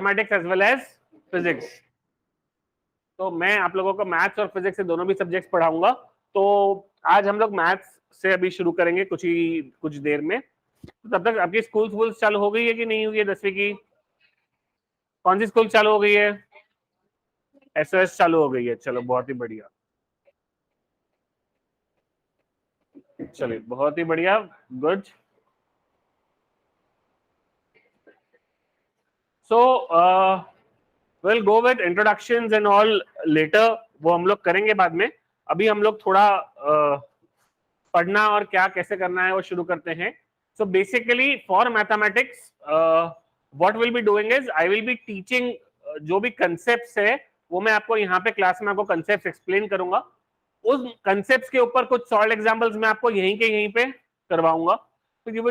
Mathematics as well as physics. तो मैं आप लोगों को मैथ्स और फिजिक्स से दोनों भी सब्जेक्ट्स पढ़ाऊंगा। तो आज हम लोग मैथ्स से अभी शुरू करेंगे कुछ देर में। तो तब तक आपकी स्कूल चालू हो गई है कि नहीं हुई है? 10वीं की कौन सी स्कूल चालू हो गई है? एसओएस चालू हो गई है, चलो बहुत ही बढ़िया, चलिए बहुत ही बढ़िया, good. So we'll go with introductions and all later, वो हम लोग करेंगे बाद में। अभी हम लोग थोड़ा पढ़ना और क्या कैसे करना है वो शुरू करते हैं। So basically for mathematics what will be doing is I will be teaching जो भी कंसेप्ट्स है वो मैं आपको यहाँ पे क्लास में आपको कंसेप्ट्स एक्सप्लेन करूंगा। उस कंसेप्ट्स के ऊपर कुछ सॉल्व एग्जांपल्स मैं आपको यहीं पे करवाऊंगा। तो you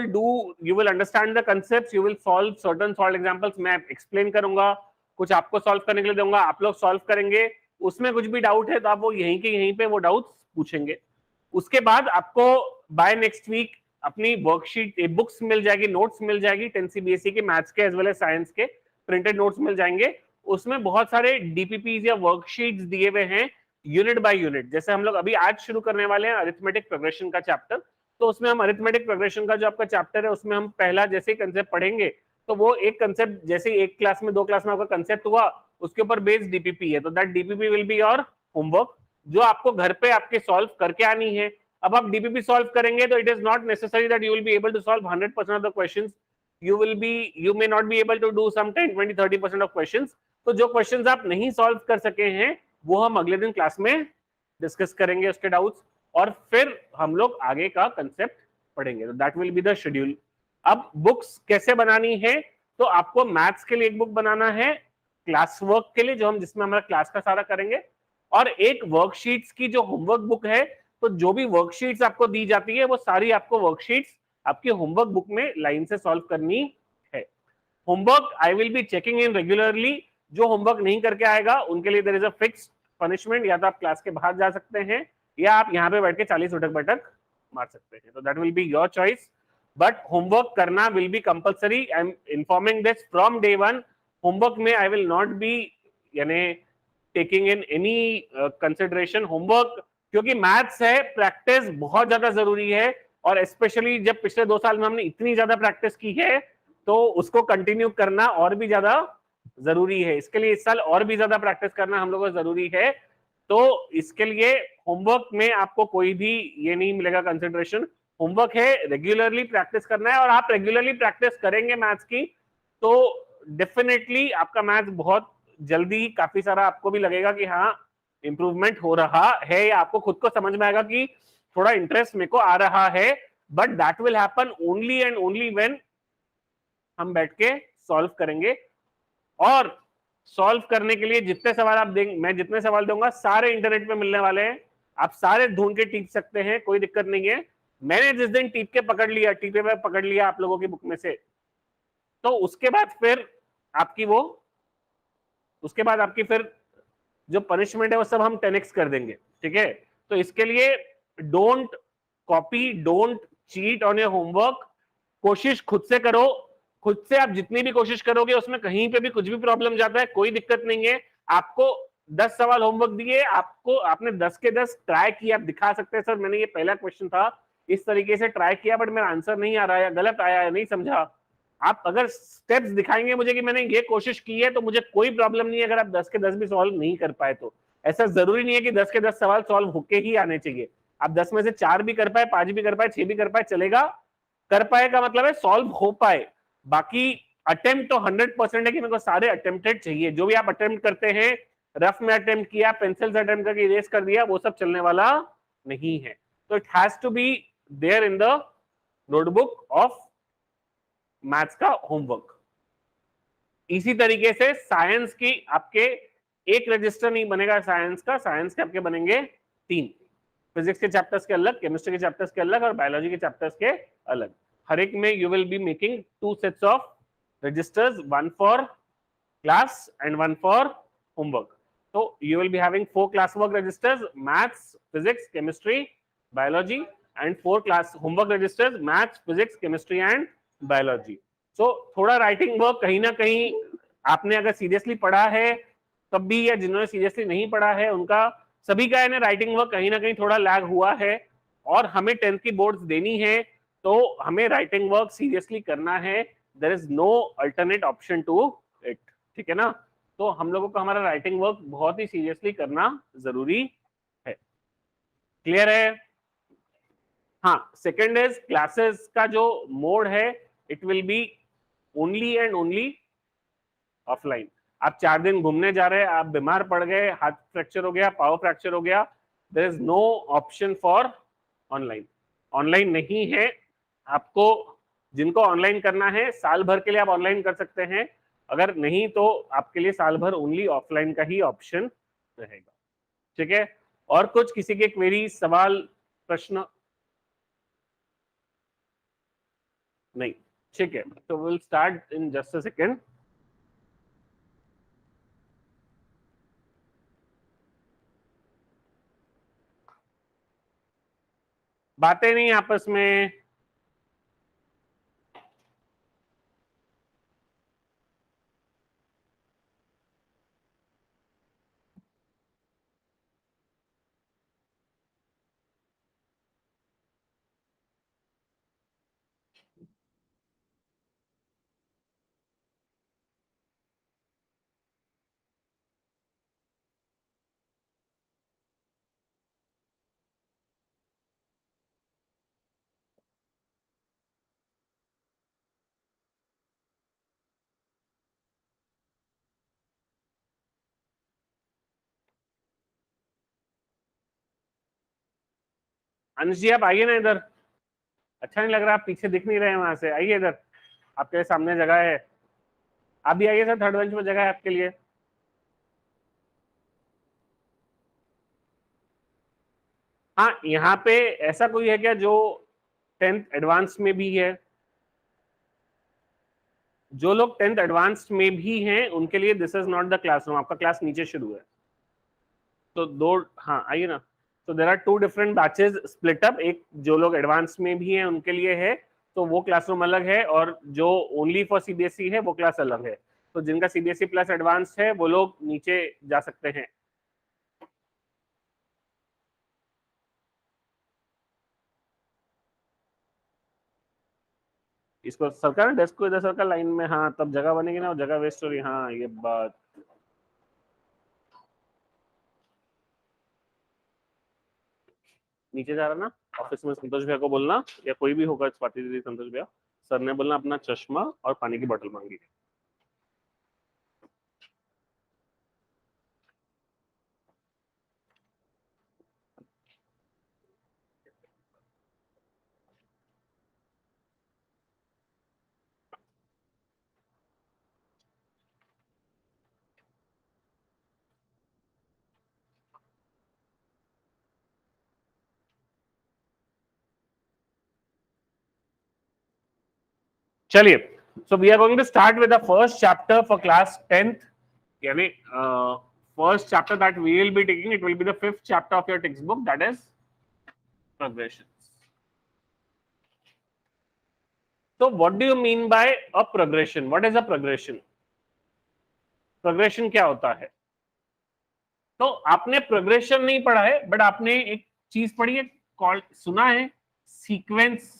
will understand the concepts, you will solve certain solve examples, मैं एक्सप्लेन करूंगा, कुछ आपको सॉल्व करने के लिए दूंगा, आप लोग सॉल्व करेंगे। उसमें कुछ भी डाउट है तो आप वो यहीं पे वो डाउट्स पूछेंगे। उसके बाद आपको बाय नेक्स्ट वीक अपनी वर्कशीट बुक्स मिल जाएगी, नोट्स मिल जाएगी 10 सीबीएसई के मैथ्स के एज वेल एज साइंस के प्रिंटेड नोट्स मिल जाएंगे। उसमें बहुत सारे डीपीपीज या वर्कशीट्स दिए हुए हैं यूनिट बाय यूनिट। जैसे हम लोग अभी आज शुरू करने वाले हैं अरिथमेटिक प्रोग्रेशन का चैप्टर, तो उसमें हम अरिथमेटिक प्रोग्रेशन का जो आपका चैप्टर है उसमें हम पहला जैसे ही कंसेप्ट पढ़ेंगे तो वो एक कंसेप्ट जैसे एक क्लास में 2 क्लास में आपका कंसेप्ट हुआ उसके ऊपर बेस्ड डीपीपी है, तो that DPP will be your homework जो आपको घर पे आपके सॉल्व करके आनी है। अब आप डीपीपी सॉल्व करेंगे तो it is not necessary that you will be able to solve 100% of the questions, you may not be able to do some 10 20 30% of questions. तो जो क्वेश्चंस आप नहीं सॉल्व कर सके हैं वो हम अगले दिन क्लास में डिस्कस करेंगे उसके डाउट्स, और फिर हम लोग आगे का कंसेप्ट पढ़ेंगे। तो that will be the schedule. अब बुक्स कैसे बनानी है, तो आपको मैथ्स के लिए एक बुक बनाना है, क्लास वर्क के लिए जो हम जिसमें हमारा क्लास का सारा करेंगे, और एक वर्कशीट्स की जो होमवर्क बुक है। तो जो भी वर्कशीट्स आपको दी जाती है वो सारी आपको वर्कशीट्स आपकी होमवर्क बुक में लाइन से सॉल्व करनी है। Homework I will be checking in regularly. जो होमवर्क नहीं करके आएगा उनके लिए there is a fixed punishment, या तो आप क्लास के बाहर जा सकते हैं या आप यहाँ पे बैठ के 40 उठक बैठक मार सकते हैं। तो that will be your choice, but homework करना will be compulsory. I am informing this from day one. Homework में आई विल नॉट बी यानी taking in any consideration homework, क्योंकि मैथ्स है, प्रैक्टिस बहुत ज्यादा जरूरी है, और स्पेशली जब पिछले 2 साल में हमने इतनी ज्यादा प्रैक्टिस की है तो उसको कंटिन्यू करना और भी ज्यादा जरूरी है। इसके लिए इस साल और भी ज्यादा प्रैक्टिस करना हम लोगों को जरूरी है। तो इसके लिए होमवर्क में आपको कोई भी ये नहीं मिलेगा कंसिडरेशन। होमवर्क है, रेगुलरली प्रैक्टिस करना है, और आप रेगुलरली प्रैक्टिस करेंगे मैथ्स की तो डेफिनेटली आपका मैथ्स बहुत जल्दी काफी सारा आपको भी लगेगा कि हाँ इंप्रूवमेंट हो रहा है, या आपको खुद को समझ में आएगा कि थोड़ा इंटरेस्ट मेरे को आ रहा है। But that will happen only and only when हम बैठ के सॉल्व करेंगे। और सॉल्व करने के लिए जितने सवाल आप देंगे, मैं जितने सवाल दूंगा सारे इंटरनेट पे मिलने वाले हैं, आप सारे ढूंढ के टीप सकते हैं, कोई दिक्कत नहीं है। मैंने जिस दिन टीप के पकड़ लिया, टीपे पे पकड़ लिया आप लोगों की बुक में से, तो उसके बाद आपकी फिर जो पनिशमेंट है वो सब हम 10x कर देंगे, ठीक है। तो इसके लिए don't copy, don't cheat on your homework. कोशिश खुद से करो, खुद से आप जितनी भी कोशिश करोगे उसमें कहीं पे भी कुछ भी प्रॉब्लम जाता है कोई दिक्कत नहीं है। आपको 10 सवाल होमवर्क दिए, आपने 10 के 10 ट्राई किया, आप दिखा सकते हैं सर मैंने ये पहला क्वेश्चन था इस तरीके से ट्राई किया बट मेरा आंसर नहीं आ रहा है, गलत आया है, नहीं समझा। आप अगर स्टेप्स दिखाएंगे मुझे कि मैंने ये कोशिश की है तो मुझे कोई प्रॉब्लम नहीं है अगर आप 10 के 10 भी सॉल्व नहीं कर पाए तो। ऐसा जरूरी नहीं है कि 10 के 10 सवाल सॉल्व होके ही आने चाहिए। आप 10 में से 4 भी कर पाए, 5 भी कर पाए, 6 भी कर पाए, चलेगा। कर पाए का मतलब है सॉल्व हो पाए। बाकी अटेम्प्ट तो 100% है कि मेरे को सारे अटेम्प्टेड चाहिए। जो भी आप अटेम्प्ट करते हैं, रफ में अटेम्प्ट किया, पेंसिल से अटेम्प्ट करके इरेज कर दिया, वो सब चलने वाला नहीं है। तो it has to be there in the notebook of maths का होमवर्क। इसी तरीके से साइंस की आपके एक रजिस्टर नहीं बनेगा, साइंस के आपके बनेंगे 3। फिजिक्स के चैप्टर्स के अलग, केमिस्ट्री के चैप्टर्स के अलग, और बायोलॉजी के चैप्टर्स के अलग। हर एक में you will be making 2 sets of registers, 1 for class and 1 for homework. So you will be having 4 classwork registers, maths, physics, chemistry, biology, and 4 class homework registers, maths, physics, chemistry and biology. So थोड़ा writing work कहीं ना कहीं आपने अगर seriously पढ़ा है तब भी, या जिन्होंने सीरियसली नहीं पढ़ा है उनका सभी का है ना राइटिंग वर्क कहीं ना कहीं थोड़ा लैग हुआ है, और हमें 10th की बोर्ड्स देनी है तो हमें राइटिंग वर्क सीरियसली करना है. There is no alternate option to it. ठीक है ना. तो हम लोगों को हमारा राइटिंग वर्क बहुत ही सीरियसली करना जरूरी है. क्लियर है. हाँ, सेकेंड इज क्लासेस का जो मोड है it will be only and only offline. आप 4 दिन घूमने जा रहे हैं, आप बीमार पड़ गए, हाथ फ्रैक्चर हो गया, पाव फ्रैक्चर हो गया, there is no option for online. Online नहीं है. आपको जिनको ऑनलाइन करना है साल भर के लिए आप ऑनलाइन कर सकते हैं, अगर नहीं तो आपके लिए साल भर ओनली ऑफलाइन का ही ऑप्शन रहेगा. ठीक है. और कुछ किसी के क्वेरी, सवाल, प्रश्न? नहीं. ठीक है. तो will start in just a second. बातें नहीं आपस में. अनुज जी आप आइए ना इधर. अच्छा नहीं लग रहा, आप पीछे दिख नहीं रहे हैं वहां से. आइए इधर, आपके सामने जगह है. आप भी आइए सर, थर्ड बेंच में जगह है आपके लिए. हाँ, यहाँ पे ऐसा कोई है क्या जो 10th एडवांस में भी है? जो लोग 10th एडवांस में भी हैं उनके लिए this is not the classroom. आपका क्लास नीचे शुरू है. तो दो, हाँ आइए ना. तो there are 2 different batches split up. एक जो लोग एडवांस में भी हैं उनके लिए है, तो वो क्लासरूम अलग है, और जो ओनली फॉर सीबीएसई है वो क्लास अलग है. तो जिनका सीबीएसई प्लस एडवांस है वो लोग नीचे जा सकते हैं. इसको सरकार डेस्क को इधर सरकार लाइन में. हाँ, तब जगह बनेगी ना, जगह वेस्ट हो रही. हाँ, ये बात. नीचे जा रहा ना ऑफिस में, संतोष भैया को बोलना, या कोई भी होगा स्वाति दीदी, संतोष भैया, सर ने बोलना अपना चश्मा और पानी की बोतल मांगी. चलिए, so we are going to start with the first chapter for class 10th. यानी first chapter that we will be taking, it will be the 5th chapter of your textbook, that is progressions. So what do you mean by a progression? What is a progression? Progression क्या होता है? तो आपने progression नहीं पढ़ा है, but आपने एक चीज पढ़ी है, कॉल्ड, सुना है, सीक्वेंस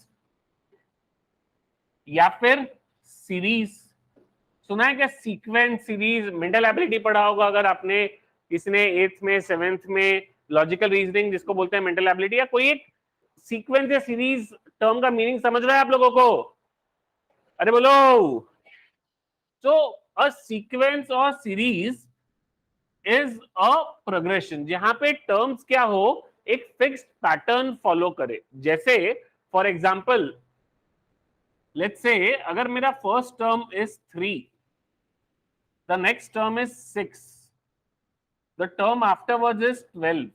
या फिर सीरीज. सुना है क्या? Sequence, series. मेंटल एबिलिटी पढ़ा होगा अगर आपने, किसने 8th में, 7th में. लॉजिकल रीजनिंग जिसको बोलते हैं मेंटल एबिलिटी. या कोई एक सीक्वेंस या सीरीज टर्म का मीनिंग समझ रहा है आप लोगों को? अरे बोलो. तो अ सीक्वेंस और सीरीज इज अ प्रोग्रेशन, जहां पे टर्म्स क्या हो, एक फिक्स्ड पैटर्न फॉलो करे. जैसे फॉर एग्जांपल, लेट्स से अगर मेरा first term is 3, the next term is 6, the term afterwards is 12,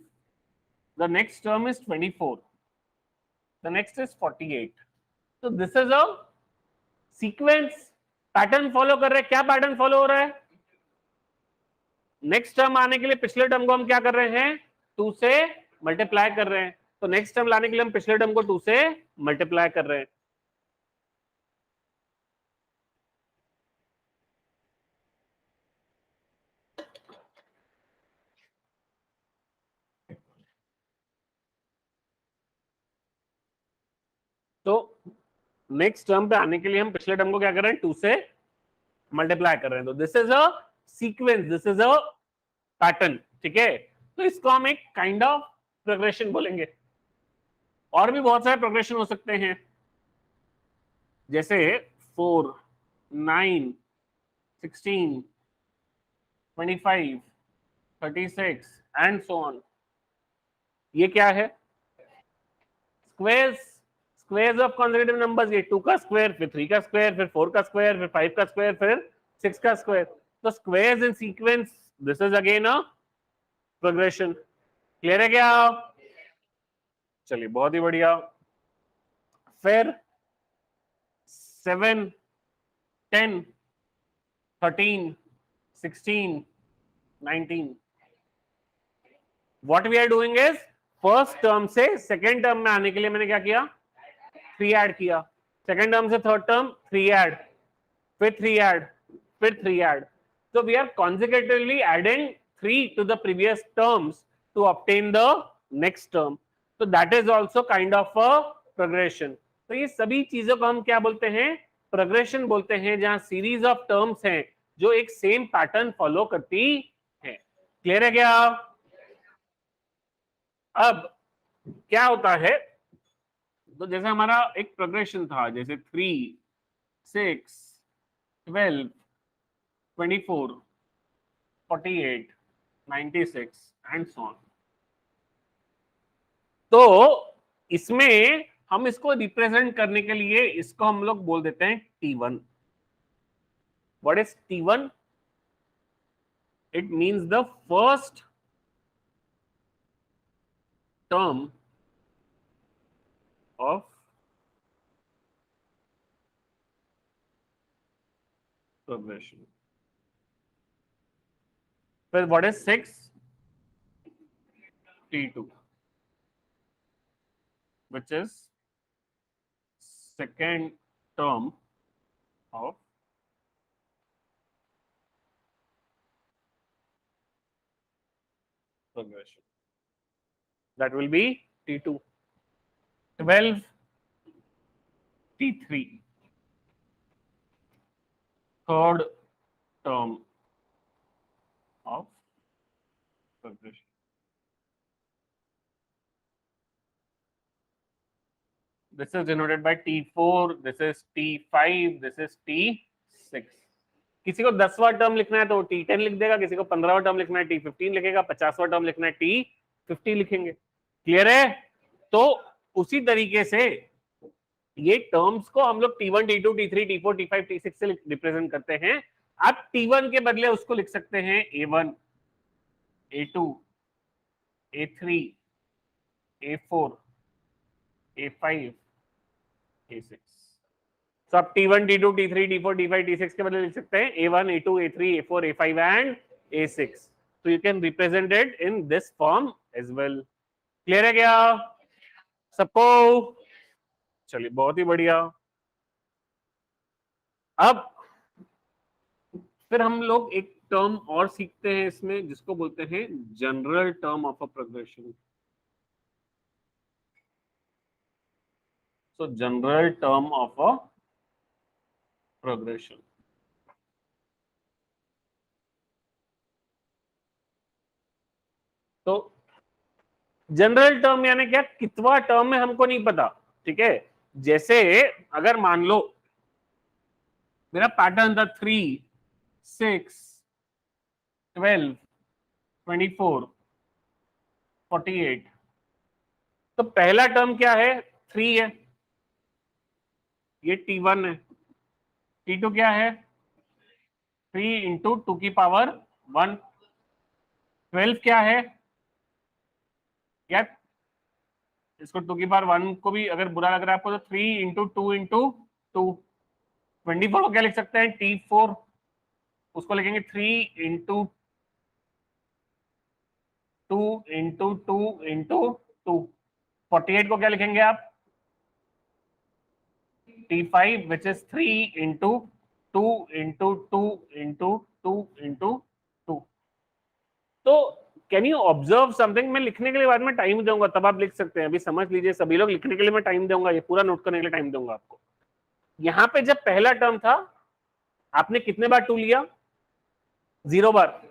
the next term is 24, the next is 48. तो this is a sequence. Pattern follow कर रहे हैं. क्या pattern follow हो रहा है? नेक्स्ट टर्म आने के लिए पिछले टर्म को हम क्या कर रहे हैं? 2 से मल्टीप्लाई कर रहे हैं. तो नेक्स्ट टर्म लाने के लिए हम पिछले टर्म को 2 से मल्टीप्लाई कर रहे हैं. नेक्स्ट टर्म पे आने के लिए हम पिछले टर्म को क्या कर रहे हैं, 2 से मल्टीप्लाई कर रहे हैं। तो this is a sequence, this is a pattern, ठीक है। तो इसको हम एक काइंड ऑफ प्रोग्रेशन बोलेंगे। और भी बहुत सारे प्रोग्रेशन हो सकते हैं, जैसे 4, 9, 16, 25, 36 एंड सो ऑन। ये क्या है, squares, squares of consecutive numbers. ये 2 का स्क्वायर, फिर 3 का स्क्वायर, फिर 4 का स्क्वायर, फिर 5 का स्क्वायर, फिर 6 का स्क्वायर। तो squares in sequence, this is again a progression. Clear है क्या? चलिए बहुत ही बढ़िया। फिर 7, 10, 13, 16, 19। What we are doing is, first term से सेकेंड टर्म में आने के लिए मैंने क्या किया, 3 ऐड किया। सेकेंड टर्म से थर्ड टर्म 3 ऐड, फिर 3 ऐड, फिर 3 add. So we are consecutively adding 3 to the previous terms to obtain the next term. So that is also kind of a progression. तो ये सभी चीजों को हम क्या बोलते हैं, प्रोग्रेशन बोलते हैं, जहां सीरीज ऑफ टर्म्स हैं जो एक सेम पैटर्न फॉलो करती है। क्लियर है क्या? अब क्या होता है, तो जैसे हमारा एक प्रोग्रेशन था, जैसे 3, 6, 12, 24, 48, 96 एंड सो ऑन। तो इसमें हम इसको रिप्रेजेंट करने के लिए इसको हम लोग बोल देते हैं T1। What is T1? It means the first term of progression. फिर what is 6? T2, which is second term of progression. That will be T2. 12, T3, third term of progression. This is denoted by T4, this is T5, this is T6. किसी को 10वां term लिखना है तो T10 लिख देगा, किसी को 15वां term लिखना है T15 लिखेगा, 50वां टर्म लिखना है T50 लिखेंगे। क्लियर है? तो उसी तरीके से ये टर्म्स को हम लोग T1, T2, T3, T4, T5, T6 से रिप्रेजेंट करते हैं। अब T1 के बदले उसको लिख सकते हैं A1, A2, A3, A4, A5, A6। तो आप T1, T2, T3, T4, T5, T6 के बदले लिख सकते हैं A1, A2, A3, A4, A5 and A6। So you can represent it in this form as well. Clear है क्या सबको? चलिए बहुत ही बढ़िया। अब फिर हम लोग एक टर्म और सीखते हैं इसमें, जिसको बोलते हैं general term of a progression. So general term of a progression. तो जनरल टर्म यानी क्या, कितवा टर्म है हमको नहीं पता, ठीक है। जैसे अगर मान लो मेरा पैटर्न था 3, 6, 12, 24, 48। तो पहला टर्म क्या है, 3 है, ये T1 है। T2 क्या है, 3 इंटू 2 की पावर 1। 12 क्या है यार, इसको 2 की पावर 1 को भी अगर बुरा लग रहा है आपको, तो 3 इंटू 2 इंटू 2। 24 को क्या लिख सकते हैं, T4, उसको लिखेंगे 3 इंटू 2 इंटू 2 इंटू 2। 48 को क्या लिखेंगे आप, T5, which is 3 into 2 into 2 into 2 into 2। तो कैन यू ऑब्जर्व समथिंग? मैं लिखने के लिए बाद में टाइम दूंगा, तब आप लिख सकते हैं। अभी समझ लीजिए, सभी लोग लिखने के लिए मैं टाइम दूंगा, ये पूरा नोट करने के लिए टाइम दूंगा आपको। यहां पे जब पहला टर्म था आपने कितने बार 2 लिया? 0 बार।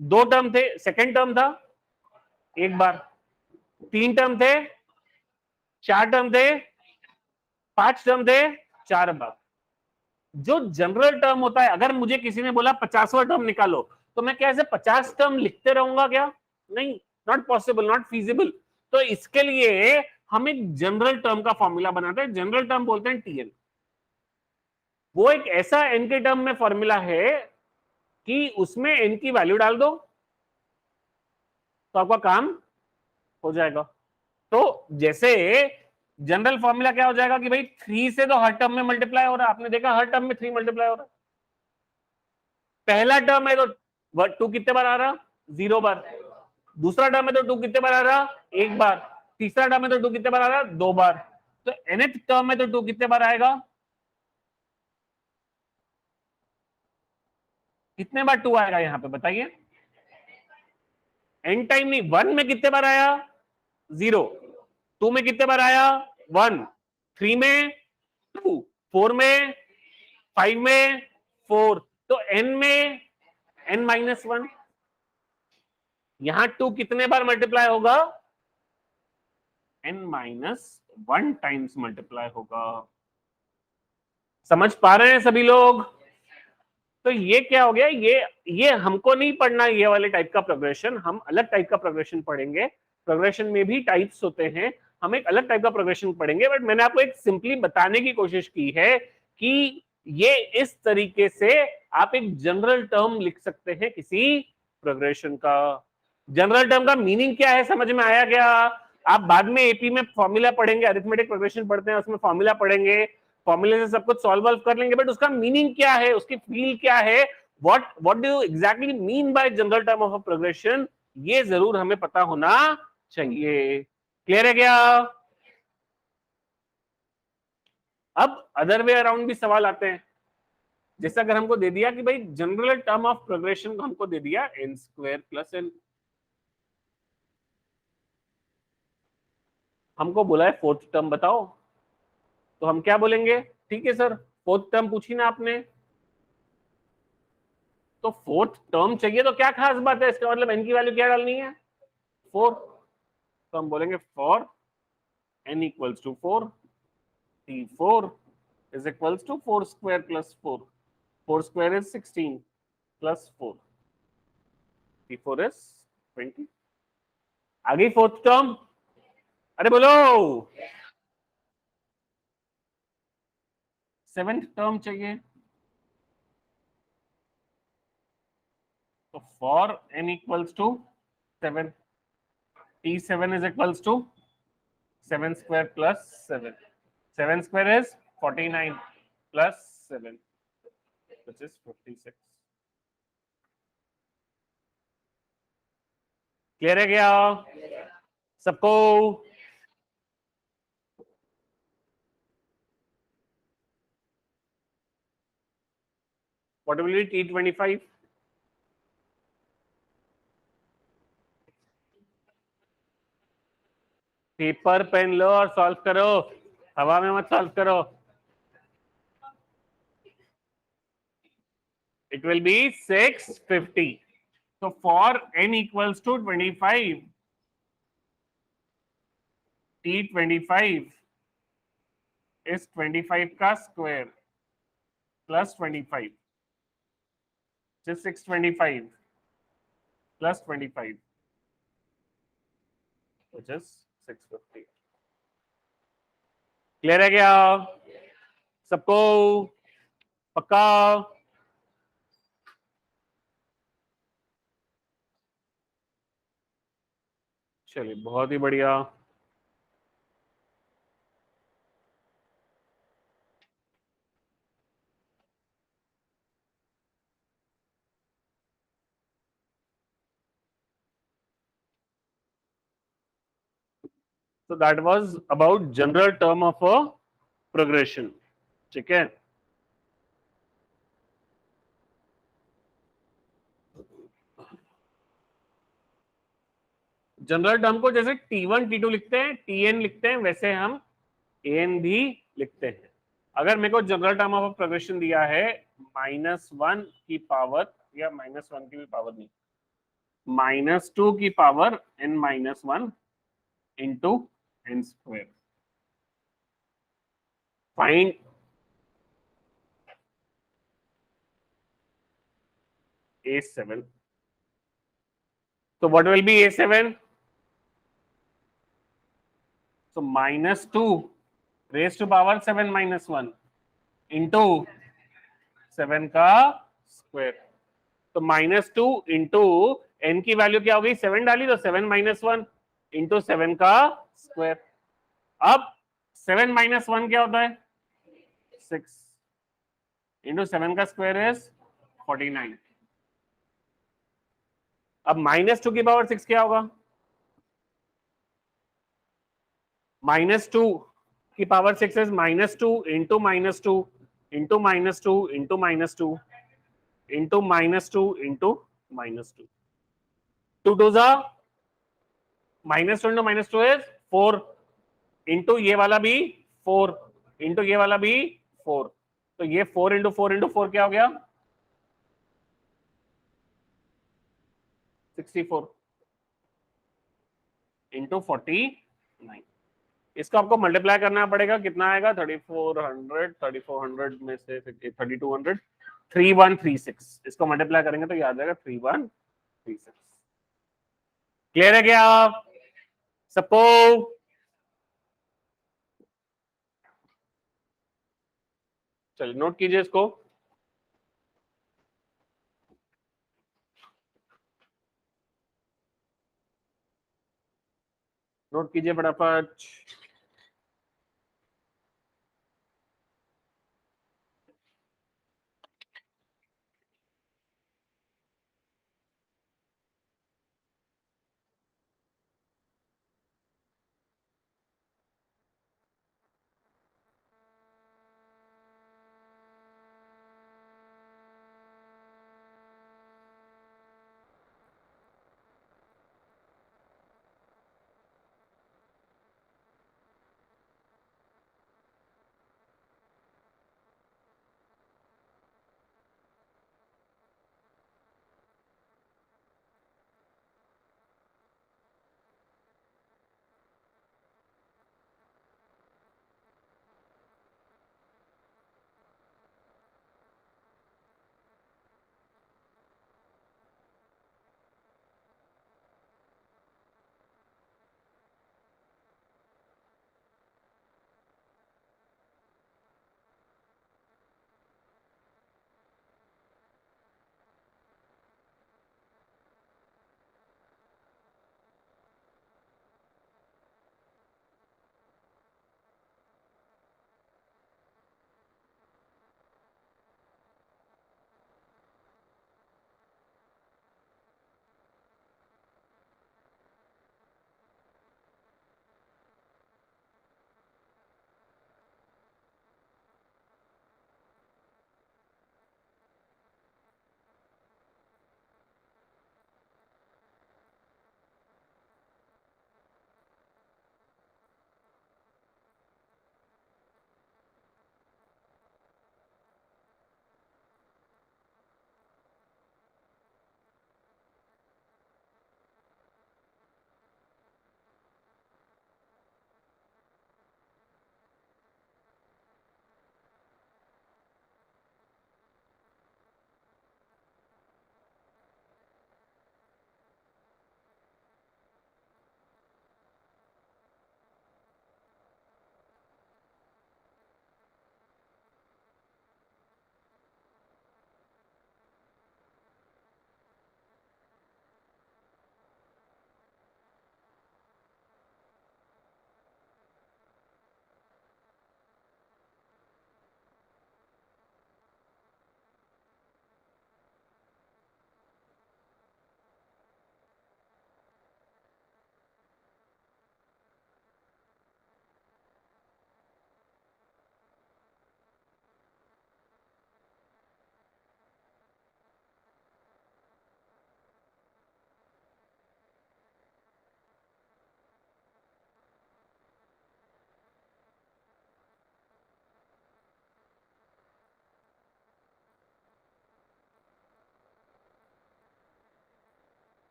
2 टर्म थे, सेकंड टर्म था 1 बार, 3 टर्म थे, 4 टर्म थे, 5 टर्म थे, 4 बार। जो जनरल टर्म होता है, अगर मुझे किसी ने बोला 50वां टर्म निकालो, तो मैं क्या ऐसे 50 टर्म लिखते रहूंगा क्या? नहीं, नॉट पॉसिबल, नॉट फीजिबल। तो इसके लिए हम एक जनरल टर्म का फॉर्मूला बनाते हैं, जनरल टर्म बोलते हैं टीएन। वो एक ऐसा एन के टर्म में फॉर्मूला है कि उसमें एन की वैल्यू डाल दो तो आपका काम हो जाएगा। तो जैसे जनरल फॉर्मूला क्या हो जाएगा कि भाई 3 से तो हर टर्म में मल्टीप्लाई हो रहा है, आपने देखा हर टर्म में 3 मल्टीप्लाई हो रहा है। पहला टर्म है तो 2 कितने बार आ रहा? 0 बार। दूसरा टर्म है तो 2 कितने बार आ रहा? 1 बार। तीसरा टर्म है तो 2 कितने बार आ रहा? 2 बार। तो nth टर्म में तो 2 कितने बार आएगा? कितने बार 2 आएगा यहां पे बताइए? n टाइम नहीं, 1 में कितने बार आया? 0। 2 में कितने बार आया? 1। 3 में 2, 4 में, 5 में 4। तो n में n-1। यहां 2 कितने बार मल्टीप्लाई होगा? n-1 टाइम्स मल्टीप्लाई होगा। समझ पा रहे हैं सभी लोग? तो ये क्या हो गया, ये हमको नहीं पढ़ना ये वाले टाइप का प्रोग्रेशन, हम अलग टाइप का प्रोग्रेशन पढ़ेंगे। प्रोग्रेशन में भी टाइप्स होते हैं, हम एक अलग टाइप का प्रोग्रेशन पढ़ेंगे। बट मैंने आपको एक सिंपली बताने की कोशिश की है कि ये इस तरीके से आप एक जनरल टर्म लिख सकते हैं किसी प्रोग्रेशन का। जनरल टर्म का मीनिंग क्या है समझ में आया क्या? आप बाद में एपी में फॉर्मूला पढ़ेंगे, अरिथमेटिक प्रोग्रेशन पढ़ते हैं उसमें फॉर्मूला पढ़ेंगे, फॉर्मूले से सब कुछ सॉल्व कर लेंगे, बट उसका मीनिंग क्या है, उसकी फील क्या है, what do you exactly mean by general term of a progression, ये जरूर हमें पता होना चाहिए। क्लियर है क्या? अब अदर वे अराउंड भी सवाल आते हैं। जैसे अगर हमको दे दिया कि भाई जनरल टर्म ऑफ प्रोग्रेशन हमको दे दिया n² + n, हमको बोला है फोर्थ टर्म बताओ, तो हम क्या बोलेंगे? ठीक है सर, फोर्थ टर्म पूछी ना आपने, तो फोर्थ टर्म चाहिए तो क्या खास बात है, इसका मतलब n की वैल्यू क्या डालनी है? 4। तो हम बोलेंगे for n = 4, t4 is equals to 4² + 4, 4² is 16 plus 4, t4 is 20। आ गई फोर्थ टर्म? अरे बोलो। सेवेंथ टर्म चाहिए, तो for n = 7, t7 is equals to 7² + 7, 7² is 49 plus 7 which is 56। Clear है क्या सबको? What will be T25? Paper pen लो और सॉल्व करो, हवा में मत सॉल्व करो। It will be 650। So for n equals to 25, T25 is 25 का square plus 25, which is 625 plus 25, which is 650। Clear है क्या सबको? पक्का? चलिए बहुत ही बढ़िया। So that was about general term of a progression। ठीक है, जनरल टर्म को जैसे T1 T2 लिखते हैं, Tn लिखते हैं, वैसे हम An भी लिखते हैं। अगर मेरे को जनरल टर्म ऑफ प्रोग्रेशन दिया है -1 की पावर, या -1 की भी पावर नहीं, -2 की power n-1 into n square, find A7. So what will be A7? So -2 raised to power 7 - 1 into 7 का स्क्वायर। तो -2 इंटू n की वैल्यू क्या हो गई, 7 डाली तो 7 - 1 इंटू 7 का स्क्वायर। अब 7 - 1 क्या होता है, 6 इंटू 7 का स्क्वायर इज 49। अब -2 की पावर 6 क्या होगा, -2 की power 6 is -2 into -2 into -2 into -2 into -2 into -2, 2 2 जा -2 इंटू -2 इज 4 इंटू ये वाला भी 4 इंटू ये वाला भी 4। तो ये 4 इंटू 4 इंटू 4 क्या हो गया, 64 इंटू 49। इसको आपको मल्टीप्लाई करना पड़ेगा, कितना आएगा, 3400 में से 3200, 3136। इसको मल्टीप्लाई करेंगे तो ये आ जाएगा 3136। क्लियर है क्या? सपोज चलिए नोट कीजिए इसको। नोट कीजिए फटाफट।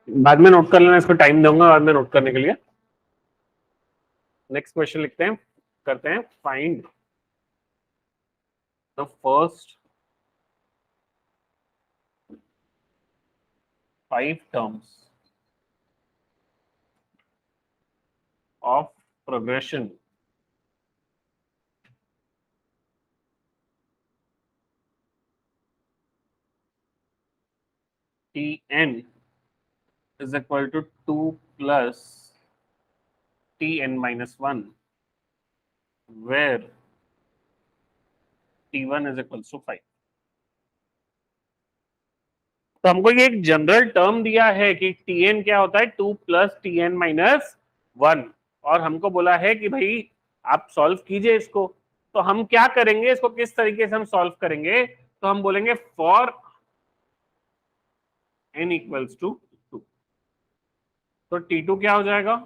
बाद में नोट कर लेना, इसको टाइम दूंगा बाद में नोट करने के लिए। नेक्स्ट क्वेश्चन लिखते हैं, करते हैं। Find the first 5 terms of progression Tn is equal to 2 plus Tn minus 1, where T1 is equals to 5. तो हमको ये एक जनरल टर्म दिया है कि Tn क्या होता है, 2 प्लस Tn माइनस 1, और हमको बोला है कि भाई आप सॉल्व कीजिए इसको। तो हम क्या करेंगे, इसको किस तरीके से हम सॉल्व करेंगे, तो हम बोलेंगे फॉर n इक्वल्स टू 2, तो T2 क्या हो जाएगा,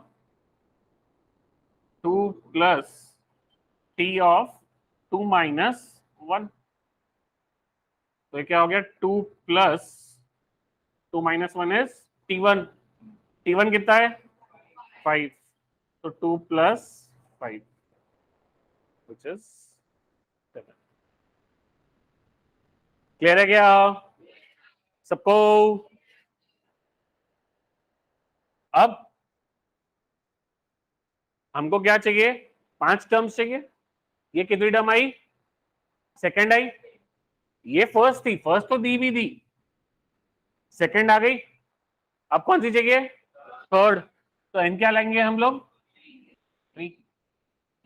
2 प्लस T ऑफ 2 माइनस 1, तो ये क्या हो गया, 2 plus 2 minus 1 is T1, T1 कितना है 5, तो 2 प्लस 5 which is 7। क्लियर है क्या सबको? अब हमको क्या चाहिए, 5 टर्म्स चाहिए। ये कितनी टर्म आई, सेकंड आई, ये फर्स्ट थी, फर्स्ट तो दी भी दी, सेकंड आ गई, अब कौन सी चाहिए, थर्ड। तो एन क्या लेंगे हम लोग, 3।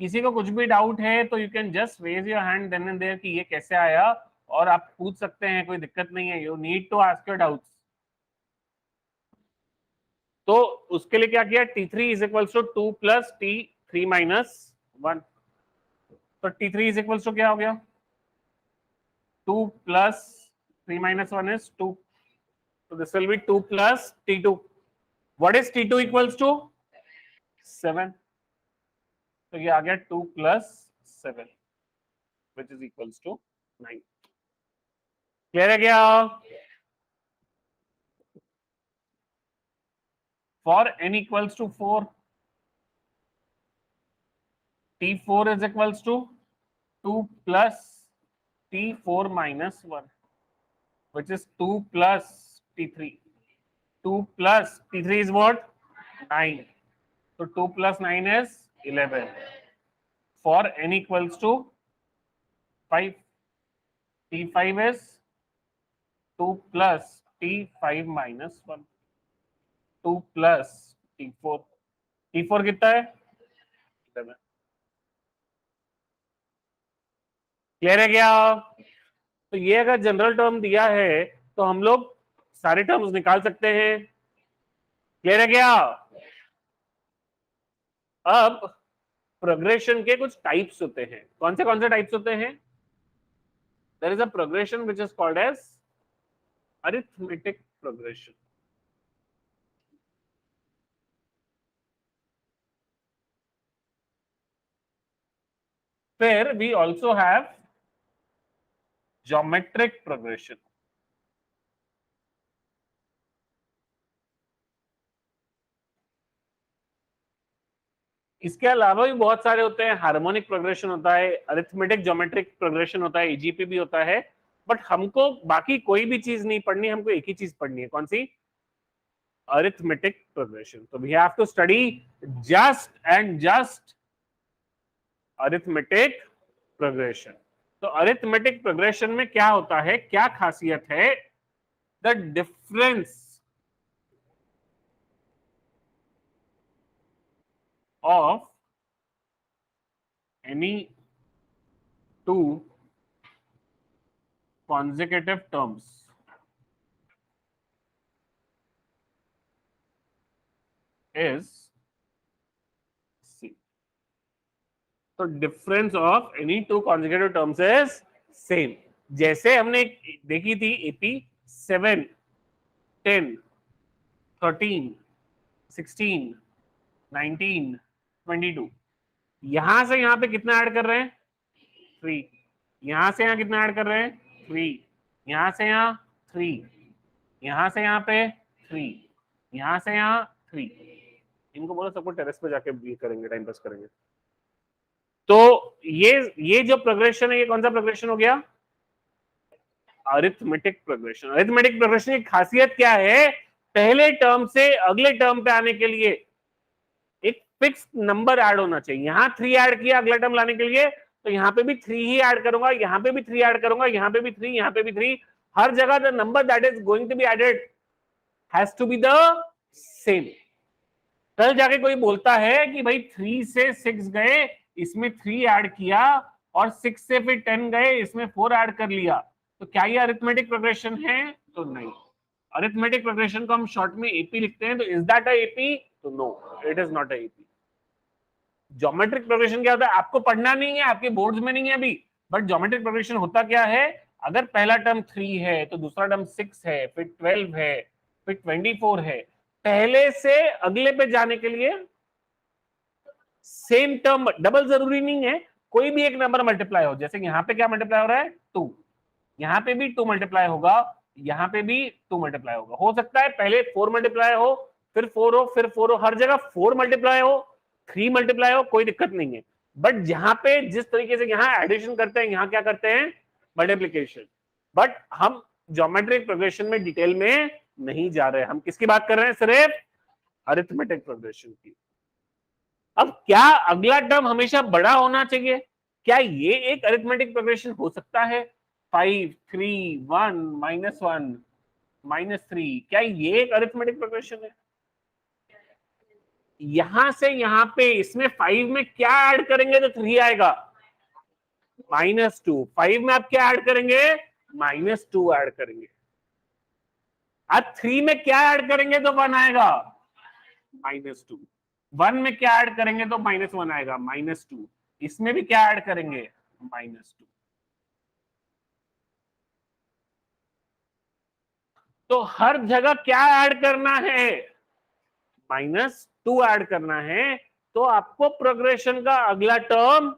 किसी को कुछ भी डाउट है तो you can just raise your hand then and there कि ये कैसे आया, और आप पूछ सकते हैं, कोई दिक्कत नहीं है, you need to ask your doubts. तो उसके लिए क्या किया, T3 is equals to 2 plus T3 minus 1, तो T3 इज इक्वल्स टू क्या हो गया, 2 plus 3 minus 1 is 2, so this will be 2 plus T2. What is T2 equals to 7, तो ये आ गया 2 plus 7 which is equals to 9। Clear है क्या? For n equals to 4, T4 is equals to 2 plus T4 minus 1 which is 2 plus T3, 2 plus T3 is what, 9, so 2 plus 9 is 11। For n equals to 5, T5 is 2 plus T5 minus 1, 2 plus T4, T4 कितना है 11। Clear है क्या? तो ये अगर general term दिया है तो हम लोग सारे टर्म्स निकाल सकते हैं। क्लियर है क्या? अब प्रोग्रेशन के कुछ टाइप्स होते हैं, कौन से टाइप्स होते हैं, there is a progression which is called as arithmetic progression. फिर we also have geometric progression. इसके अलावा भी बहुत सारे होते हैं, हार्मोनिक प्रोग्रेशन होता है, अरिथमेटिक ज्योमेट्रिक प्रोग्रेशन होता है, ईजीपी भी होता है, बट हमको बाकी कोई भी चीज नहीं पढ़नी, हमको एक ही चीज पढ़नी है, कौन सी, अरिथमेटिक प्रोग्रेशन। तो we have to study just and just arithmetic progression. तो अरिथमेटिक प्रोग्रेशन में क्या होता है, क्या खासियत है, the difference of any two consecutive terms is C. तो difference of any two consecutive terms is same. जैसे हमने देखी थी एपी 7, 10, 13, 16, 19, 22, यहां से यहां पे कितना ऐड कर रहे हैं 3, यहां से यहां कितना ऐड कर रहे हैं 3, यहां से यहां 3, यहां से यहां पे 3, यहां से यहाँ 3, इनको बोलो सबको टेरेस पे जाके ये करेंगे, टाइम पास करेंगे। तो ये जो प्रोग्रेशन है, ये कौन सा प्रोग्रेशन हो गया? Arithmetic progression. अरिथमेटिक प्रोग्रेशन की खासियत क्या है? पहले टर्म से अगले टर्म पे आने के लिए एक फिक्स नंबर ऐड होना चाहिए। यहां 3 ऐड किया अगला टर्म लाने के लिए, तो यहाँ पे भी 3 ही ऐड करूंगा, यहाँ पे भी 3 ऐड करूंगा, यहाँ पे भी 3, यहाँ पे भी 3। हर जगह the number that is going to be added has to be the same. कल जाके कोई बोलता है कि भाई 3 से 6 गए, इसमें 3 ऐड किया, और 6 से फिर 10 गए, इसमें 4 ऐड कर लिया, तो क्या ये अरिथमेटिक प्रोग्रेशन है? तो नहीं। अरिथमेटिक प्रोग्रेशन को हम शॉर्ट में एपी लिखते हैं। तो इज दैट अ एपी? तो no, it is not a AP. Geometric progression क्या होता है आपको पढ़ना नहीं है, आपके बोर्ड्स में नहीं है अभी, बट ज्योमेट्रिक प्रोग्रेशन होता क्या है? अगर पहला टर्म 3 है तो दूसरा टर्म 6 है, फिर 12 है, फिर 24 है, पहले से अगले पे जाने के लिए सेम टर्म, डबल जरूरी नहीं है, कोई भी एक नंबर मल्टीप्लाई हो। जैसे यहाँ पे क्या मल्टीप्लाई हो रहा है? 2, यहाँ पे भी 2 मल्टीप्लाई होगा, यहाँ पे भी 2 मल्टीप्लाई होगा। हो सकता है पहले 4 मल्टीप्लाई हो, फिर 4 हो, फिर 4 हो, हर जगह 4 मल्टीप्लाई हो, 3 मल्टीप्लाई हो, कोई दिक्कत नहीं है। बट जहां पे जिस तरीके से यहाँ एडिशन करते हैं, यहाँ क्या करते हैं? मल्टीप्लीकेशन। बट हम ज्योमेट्रिक प्रोग्रेशन में डिटेल में नहीं जा रहे, हम किसकी बात कर रहे हैं? सिर्फ अरिथमेटिक प्रोग्रेशन की। अब क्या अगला टर्म हमेशा बड़ा होना चाहिए? क्या ये एक अरिथमेटिक प्रोग्रेशन हो सकता है? 5, 3, 1, -1, -3, क्या ये एक अरिथमेटिक प्रोग्रेशन है? यहां से यहां पे इसमें 5 में क्या ऐड करेंगे तो 3 आएगा? -2। 5 में आप क्या ऐड करेंगे? -2 ऐड करेंगे। अब 3 में क्या ऐड करेंगे तो 1 आएगा? -2। 1 में क्या ऐड करेंगे तो -1 आएगा? -2। इसमें भी क्या ऐड करेंगे? -2। तो हर जगह क्या ऐड करना है? -2 ऐड करना है। तो आपको प्रोग्रेशन का अगला टर्म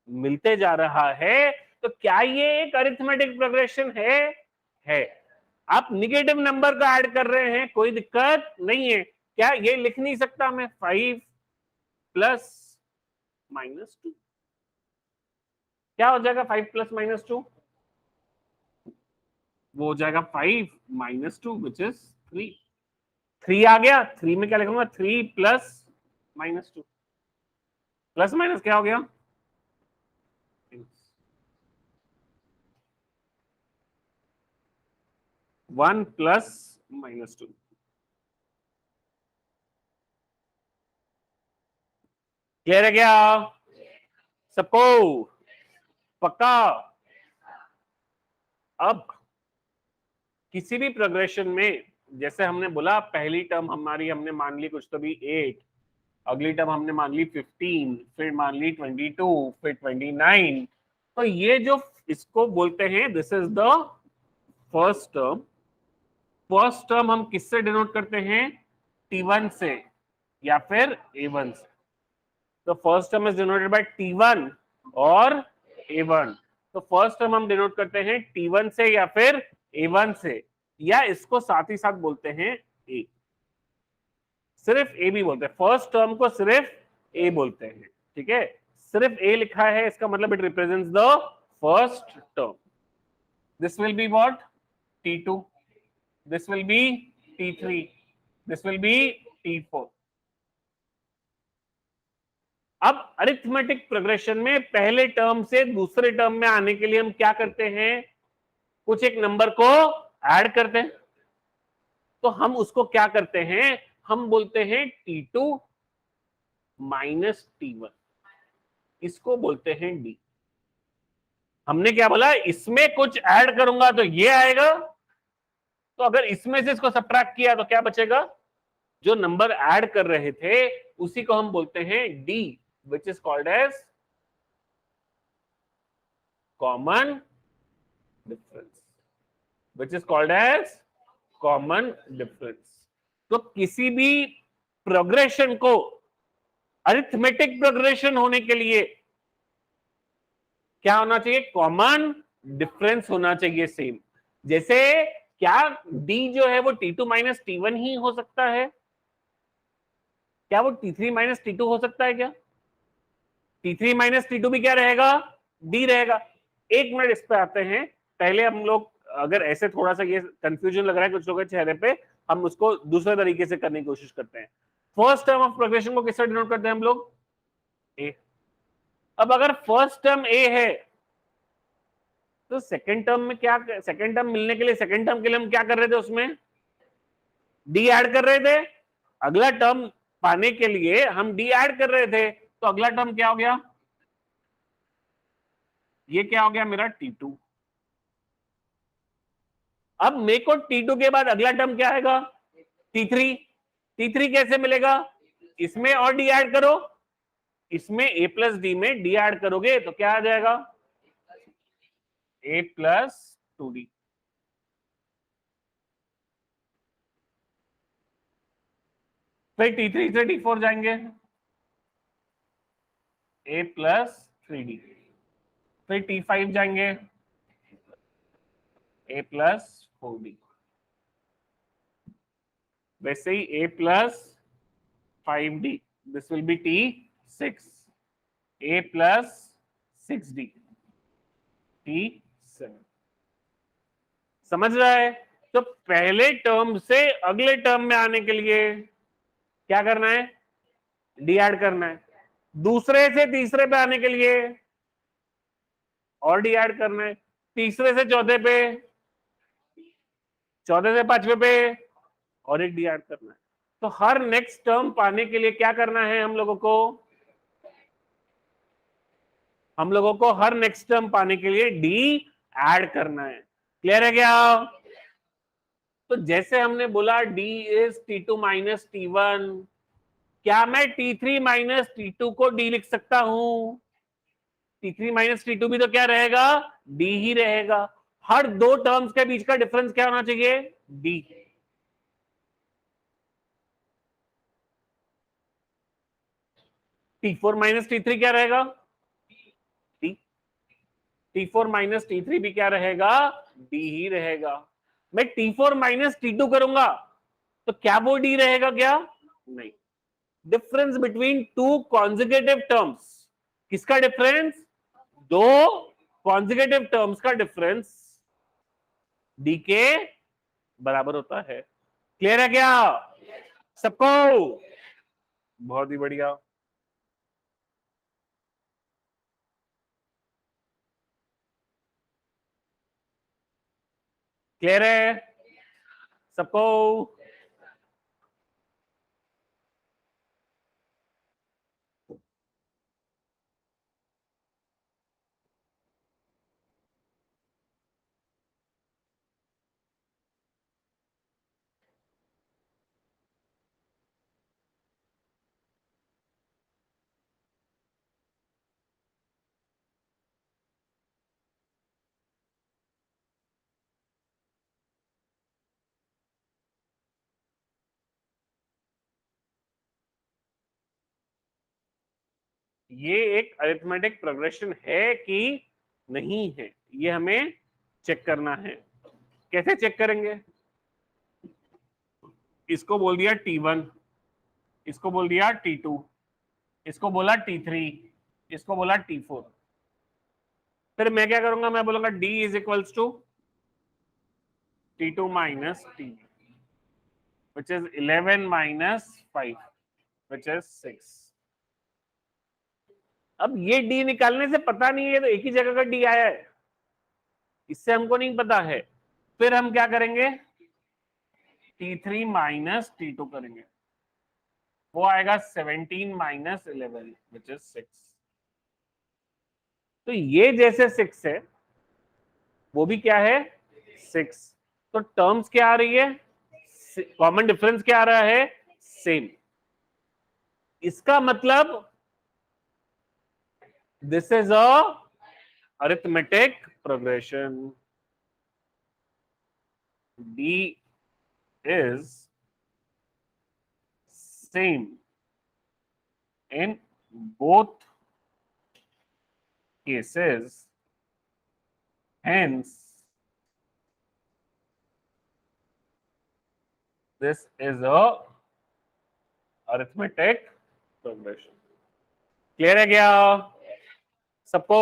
मिलते जा रहा है। तो क्या ये एक अरिथमेटिक प्रोग्रेशन है। आप निगेटिव नंबर का ऐड कर रहे हैं, कोई दिक्कत नहीं है। क्या ये लिख नहीं सकता मैं 5 प्लस -2? क्या हो जाएगा 5 प्लस -2? वो हो जाएगा 5 -2 विच इज 3। 3 आ गया, 3 में क्या लिखूंगा? 3 प्लस -2। प्लस माइनस क्या हो गया? 1 प्लस -2। क्लियर है क्या सबको? पक्का? अब किसी भी प्रोग्रेशन में, जैसे हमने बोला पहली टर्म हमारी हमने मान ली कुछ तो भी 8, अगली टर्म हमने मान ली 15, फिर मान ली 22, फिर 29। तो ये जो इसको बोलते हैं, this is the first term. First term हम किससे डिनोट करते हैं? T1 से या फिर A1 से। तो first term is denoted by T1 और A1। तो फर्स्ट टर्म हम डिनोट करते हैं T1 से या फिर A1 से, या इसको साथ ही साथ बोलते हैं A। सिर्फ A भी बोलते हैं, फर्स्ट टर्म को सिर्फ A बोलते हैं। ठीक है, सिर्फ A लिखा है, इसका मतलब it represents the first term. This will be what? T2, this will be T3, this will be T4। अब अरिथमेटिक प्रोग्रेशन में पहले टर्म से दूसरे टर्म में आने के लिए हम क्या करते हैं? कुछ एक नंबर को ऐड करते हैं। तो हम उसको क्या करते हैं? हम बोलते हैं T2 माइनस T1, इसको बोलते हैं D। हमने क्या बोला? इसमें कुछ ऐड करूंगा तो ये आएगा, तो अगर इसमें से इसको सब्ट्रैक्ट किया तो क्या बचेगा? जो नंबर ऐड कर रहे थे उसी को हम बोलते हैं D, which is called as common difference, which is called as common difference। तो किसी भी प्रोग्रेशन को अरिथमेटिक प्रोग्रेशन होने के लिए क्या होना चाहिए? कॉमन डिफरेंस होना चाहिए सेम। जैसे क्या D जो है वो T2 माइनस T1 ही हो सकता है? क्या वो T3 माइनस T2 हो सकता है क्या? T3 माइनस T2 भी क्या रहेगा? D रहेगा। एक मिनट इस पे आते हैं। पहले हम लोग, अगर ऐसे थोड़ा सा ये कंफ्यूजन लग रहा है कुछ लोगों के चेहरे पे, हम उसको दूसरे तरीके से करने की कोशिश करते हैं। फर्स्ट टर्म ऑफ प्रोग्रेशन को किससे डिनोट करते हैं हम लोग? ए। अब अगर फर्स्ट टर्म ए है तो सेकंड टर्म में क्या, सेकंड टर्म मिलने के लिए, सेकंड टर्म के लिए हम क्या कर रहे थे? उसमें डी ऐड कर रहे थे। अगला टर्म पाने के लिए हम डी ऐड कर रहे थे, तो अगला टर्म क्या हो गया? ये क्या हो गया मेरा? T2। अब मेरे को T2 के बाद अगला टर्म क्या आएगा? T3। T3 कैसे मिलेगा? इसमें और डी ऐड करो, इसमें a प्लस डी में डी ऐड करोगे तो क्या आ जाएगा? a plus 2d। फिर T3 से T4 जाएंगे, a प्लस 3d। फिर T5 जाएंगे, a प्लस 4d। वैसे ही a plus 5d, this will be T6, a plus 6d, T7। समझ रहा है? तो पहले टर्म से अगले टर्म में आने के लिए क्या करना है? डी ऐड करना है। दूसरे से तीसरे पे आने के लिए और डी ऐड करना है। तीसरे से चौथे पे, चौथे से पांचवे पे और एक डी ऐड करना है। तो हर नेक्स्ट टर्म पाने के लिए क्या करना है हम लोगों को? हम लोगों को हर नेक्स्ट टर्म पाने के लिए डी ऐड करना है। क्लियर है क्या? तो जैसे हमने बोला D is T2 minus T1, क्या मैं T3 माइनस T2 को डी लिख सकता हूं? T3 माइनस T2 भी तो क्या रहेगा? डी ही रहेगा। हर दो टर्म्स के बीच का डिफरेंस क्या होना चाहिए? डी। T4 माइनस T3 क्या रहेगा? डी। T4 माइनस T3 भी क्या रहेगा? डी ही रहेगा। मैं T4 माइनस T2 करूंगा तो क्या वो डी रहेगा क्या? नहीं। Difference between two consecutive terms, किसका डिफरेंस? दो कॉन्जिक्यूटिव टर्म्स का डिफरेंस डी के बराबर होता है। क्लियर है क्या सबको? बहुत ही बढ़िया। क्लियर है सबको? ये एक अरिथमेटिक प्रोग्रेशन है कि नहीं है, ये हमें चेक करना है। कैसे चेक करेंगे? इसको बोल दिया T1, इसको बोल दिया T2, इसको बोला T3, इसको बोला T4। फिर मैं क्या करूंगा? मैं बोलूंगा D is equals to T2 minus T, which is 11 minus 5, which is 6। अब ये D निकालने से पता नहीं है, तो एक ही जगह का D आया है, इससे हमको नहीं पता है। फिर हम क्या करेंगे? T3 माइनस T2 करेंगे, वो आएगा 17 माइनस 11, which is 6। तो ये जैसे 6 है, वो भी क्या है? 6। तो टर्म्स क्या आ रही है? कॉमन डिफरेंस क्या आ रहा है? सेम। इसका मतलब this is a arithmetic progression. D is same in both cases, hence this is a arithmetic progression. Clear है क्या सबको?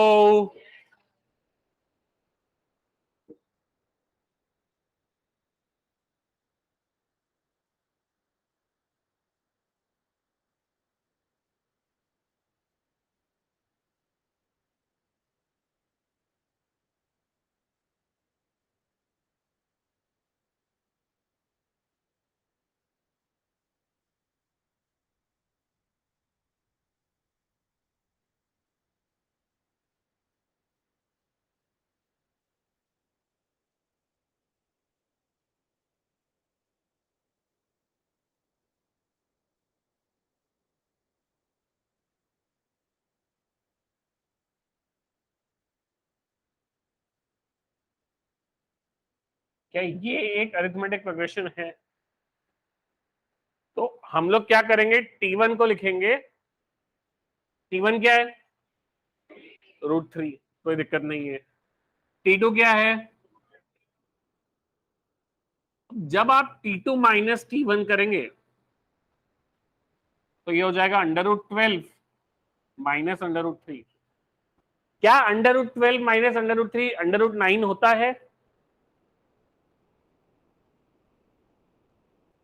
क्या ये एक अरिथमेटिक प्रोग्रेशन है? तो हम लोग क्या करेंगे, T1 को लिखेंगे। T1 क्या है? √3, कोई दिक्कत नहीं है। T2 क्या है? जब आप T2 माइनस T1 करेंगे तो ये हो जाएगा √12 माइनस √3। क्या √12 माइनस √3 √9 होता है?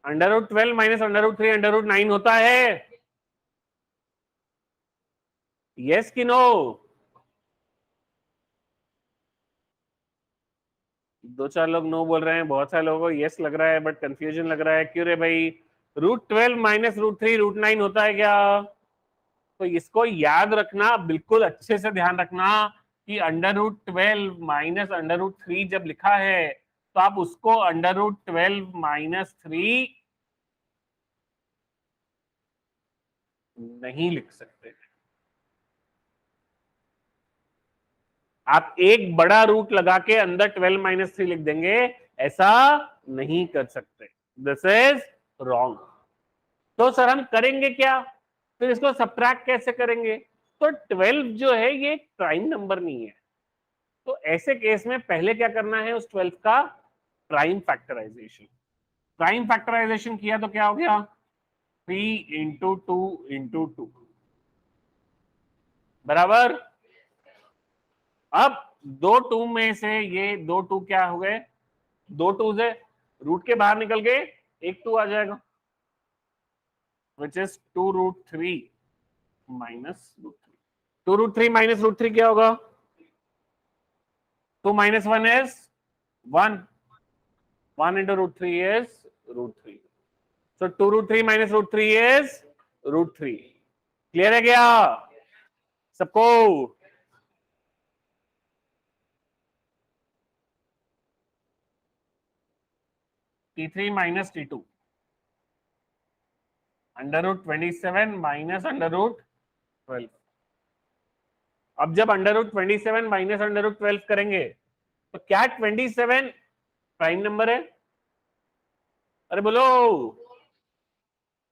√12 माइनस √3 √9 होता है? यस कि नो? दो चार लोग नो बोल रहे हैं, बहुत सारे लोगों को यस लग रहा है, बट कंफ्यूजन लग रहा है। क्यों रे भाई? √12 माइनस √3 √9 होता है क्या? तो इसको याद रखना, बिल्कुल अच्छे से ध्यान रखना कि √12 माइनस √3 जब लिखा है तो आप उसको √12 माइनस 3 नहीं लिख सकते। आप एक बड़ा रूट लगा के अंदर 12 माइनस 3 लिख देंगे, ऐसा नहीं कर सकते। This is wrong. तो सर हम करेंगे क्या, फिर इसको सब्ट्रैक्ट कैसे करेंगे? तो 12 जो है ये एक प्राइम नंबर नहीं है, तो ऐसे केस में पहले क्या करना है, उस 12 का प्राइम फैक्टराइजेशन। प्राइम फैक्टराइजेशन किया तो क्या हो गया? 3 इंटू 2 इंटू 2 बराबर। अब दो 2 में से ये दो 2 क्या हो गए? दो 2 से रूट के बाहर निकल के एक 2 आ जाएगा, विच इज 2√3 माइनस √3। 2√3 माइनस √3 क्या होगा? 2 minus 1 is 1. 1 into √3 is √3. So 2√3 minus √3 is √3. Clear है क्या सबको? T3 minus T2 √27 minus √12। अब जब √27 माइनस √12 करेंगे तो क्या 27 प्राइम नंबर है? अरे बोलो,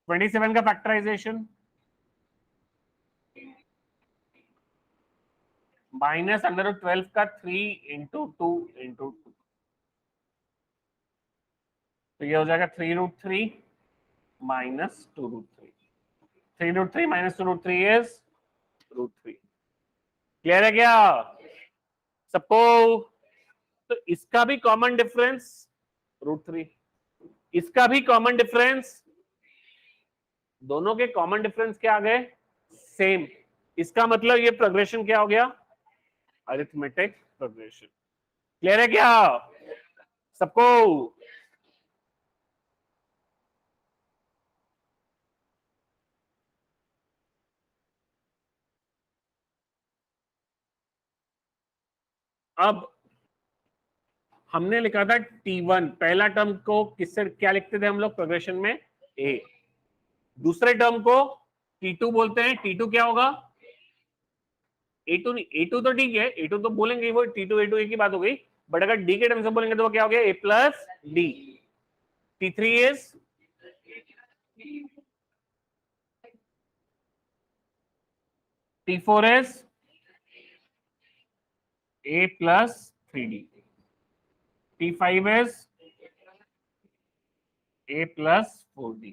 27 का फैक्टराइजेशन माइनस √12 का 3 इंटू 2 इंटू 2, तो ये हो जाएगा 3√3 माइनस 2√3। 3√3 minus 2√3 is √3। क्लियर है क्या सबको? तो इसका भी कॉमन डिफरेंस √3, इसका भी कॉमन डिफरेंस, दोनों के कॉमन डिफरेंस क्या आ गए? सेम। इसका मतलब ये प्रोग्रेशन क्या हो गया? Arithmetic progression. क्लियर है क्या सबको? अब हमने लिखा था T1, पहला टर्म को किससे क्या लिखते थे हम लोग प्रोग्रेशन में? A। दूसरे टर्म को T2 बोलते हैं। T2 क्या होगा? A2 नहीं, A2 तो ठीक है, A2 तो बोलेंगे, वो T2 A2 एक ही बात हो गई, बट अगर D के टर्म से बोलेंगे तो वो क्या हो गया? A plus D। T3 is T4 is A plus 3D। T5 is A plus 4D।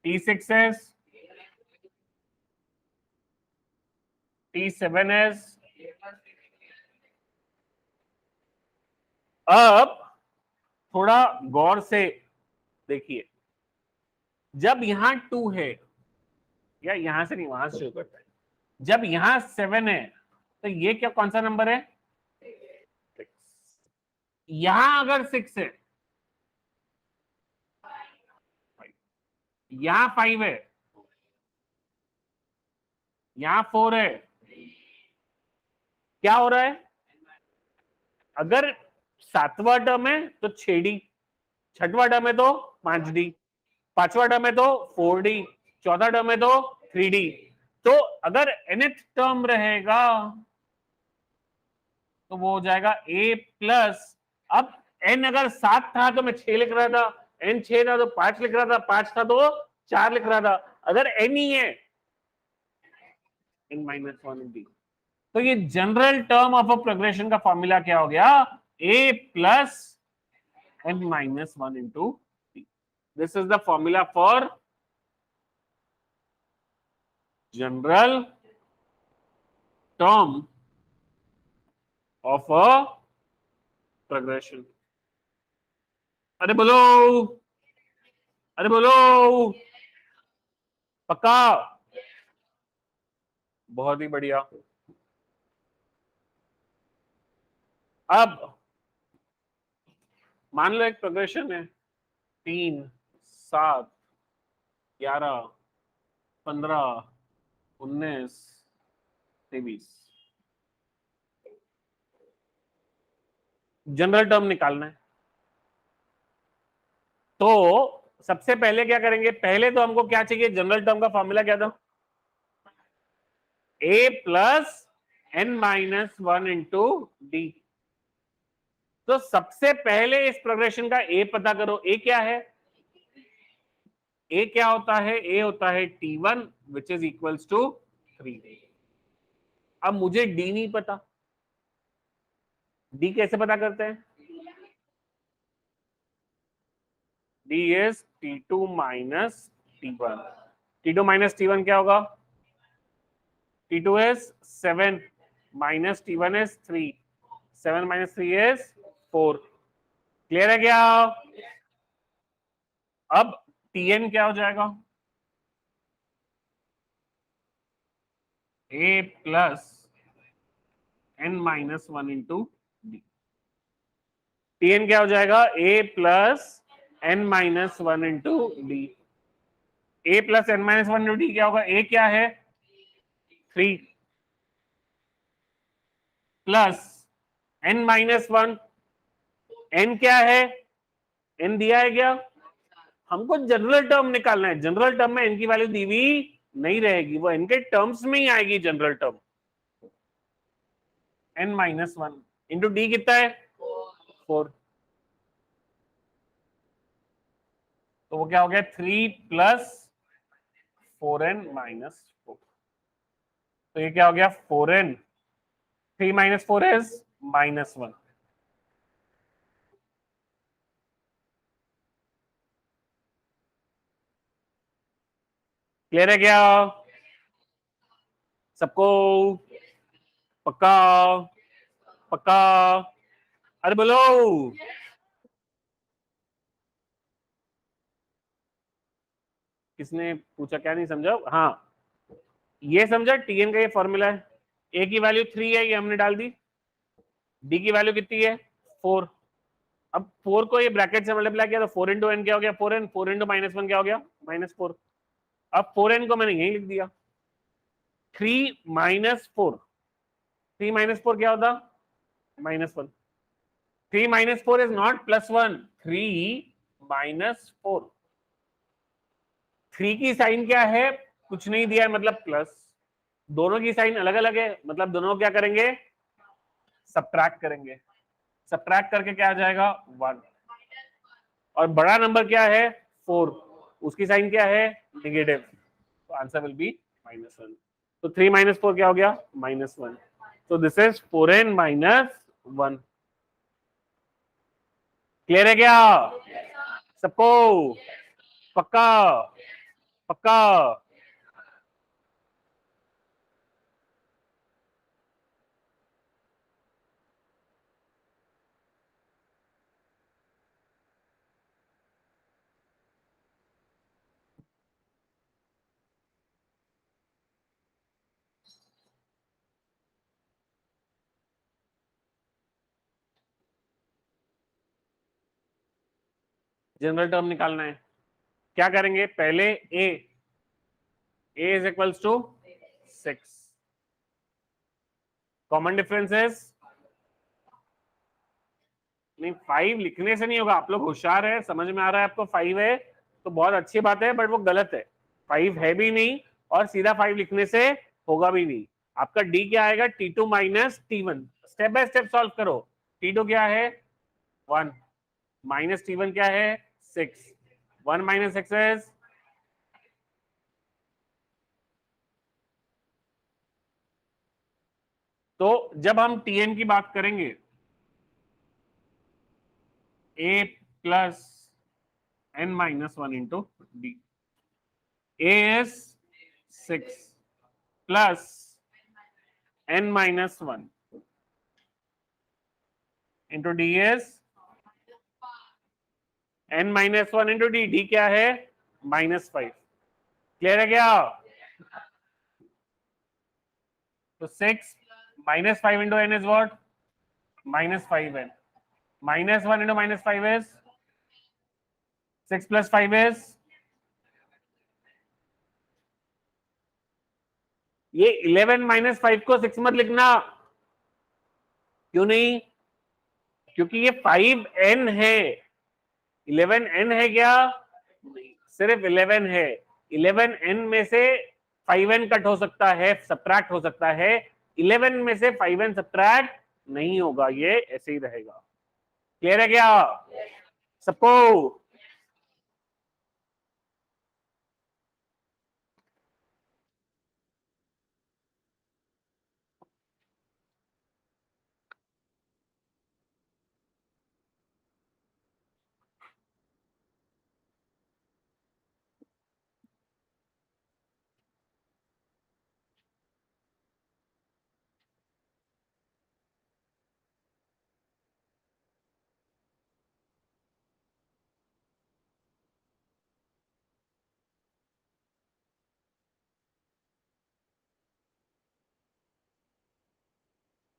T6s, T7s। अब थोड़ा गौर से देखिए, जब यहां 2 है, या यहां से नहीं वहां से शुरू करते हैं, जब यहां 7 है तो ये क्या कौन सा नंबर है? 6। यहां अगर 6 है, यहां 5 है, यहां 4 है, क्या हो रहा है? अगर 7वां टर्म है तो 6D, 6वां टर्म है तो 5D, 5वां टर्म है तो 4D, 4था टर्म है तो 3D। तो अगर nth टर्म रहेगा तो वो हो जाएगा a प्लस, अब n अगर 7 था तो मैं 6 लिख रहा था, n 6 था तो 5 लिख रहा था, 5 था तो 4 लिख रहा था। अगर n ही है n माइनस 1D, तो ये general term of a progression का फॉर्मूला क्या हो गया? a plus n minus 1 into d। This is the formula for general term of a progression. अरे बोलो, अरे बोलो, पक्का? बहुत ही बढ़िया। अब मान लो एक प्रोग्रेशन है 3, 7, 11, 15, 19, 23। जनरल टर्म निकालना है, तो सबसे पहले क्या करेंगे? पहले तो हमको क्या चाहिए? जनरल टर्म का फॉर्मूला क्या था? a plus n minus 1 into D. तो सबसे पहले इस प्रोग्रेशन का a पता करो। a क्या है? a क्या होता है? a होता है t1 which is equals to 3। अब मुझे d नहीं पता, d कैसे पता करते हैं? d is t2 minus t1। t2 minus t1 क्या होगा? t2 is 7 minus t1 is 3, 7 minus 3 is 4। Clear है क्या? अब tn क्या हो जाएगा? a plus n minus 1 into D. tn क्या हो जाएगा? a plus n minus 1 into D. a plus n minus 1 into D क्या होगा? a क्या है? 3 प्लस n माइनस 1, n क्या है? n दिया है क्या? हमको जनरल टर्म निकालना है। जनरल टर्म में n की वैल्यू दी हुई नहीं रहेगी, वो n के टर्म्स में ही आएगी general term. n minus 1 into D कितना है? 4। तो वो क्या हो गया? 3 प्लस 4n माइनस 4। तो ये क्या हो गया? 4n, 3 minus 4 is minus 1। Clear है क्या सबको? पक्का? पक्का? अरे बोलो। किसने पूछा? क्या नहीं समझा? हाँ, ये समझा tn का ये फॉर्मूला है। a की वैल्यू 3 है, ये हमने डाल दी। d की वैल्यू कितनी है? 4। अब 4 को ये ब्रैकेट से मल्टीप्लाई किया तो 4 इंटू एन क्या हो गया? 4n। 4 इंटू माइनस 1 क्या हो गया? माइनस 4। अब 4n को मैंने यही लिख दिया। 3 माइनस 4, 3 माइनस 4 क्या होता? Minus 1। 3 minus 4 is not plus 1, 3 minus 4। 3 की साइन क्या है? कुछ नहीं दिया है, मतलब प्लस। दोनों की साइन अलग अलग है, मतलब दोनों क्या करेंगे? सब्ट्रैक्ट करेंगे। सब्ट्रैक्ट करके क्या आ जाएगा? 1। और बड़ा नंबर क्या है? 4, उसकी साइन क्या है? नेगेटिव। तो आंसर विल बी माइनस 1। तो 3 माइनस 4 क्या हो गया? माइनस 1। तो this is 4n minus 1। Clear है क्या सबको? पक्का? पक्का? जनरल टर्म निकालना है, क्या करेंगे? पहले A is equals to 6, common differences नहीं, 5 लिखने से नहीं होगा। आप लोग होशियार है, समझ में आ रहा है आपको, 5 है तो बहुत अच्छी बात है, बट वो गलत है। 5 है भी नहीं और सीधा 5 लिखने से होगा भी नहीं। आपका डी क्या आएगा? T2 minus T1। Step by step solve करो। T2 क्या है? 1 माइनस T1 क्या है? 6। 1 माइनस 6 इज, तो जब हम Tn की बात करेंगे, a plus n minus 1 into D. a is 6 plus n minus 1 into D is n minus 1 into D. D क्या है? -5। क्लियर है क्या? तो 6 -5 into n is what? -5n। -1 into -5 is 6 plus 5 is, ये 11 -5 को 6 मत लिखना। क्यों नहीं? क्योंकि ये 5n है। 11n है क्या? सिर्फ 11 है। 11n में से 5n कट हो सकता है, सब्ट्रैक्ट हो सकता है। 11 में से 5n सब्ट्रैक्ट नहीं होगा, ये ऐसे ही रहेगा। क्लियर है क्या सबको?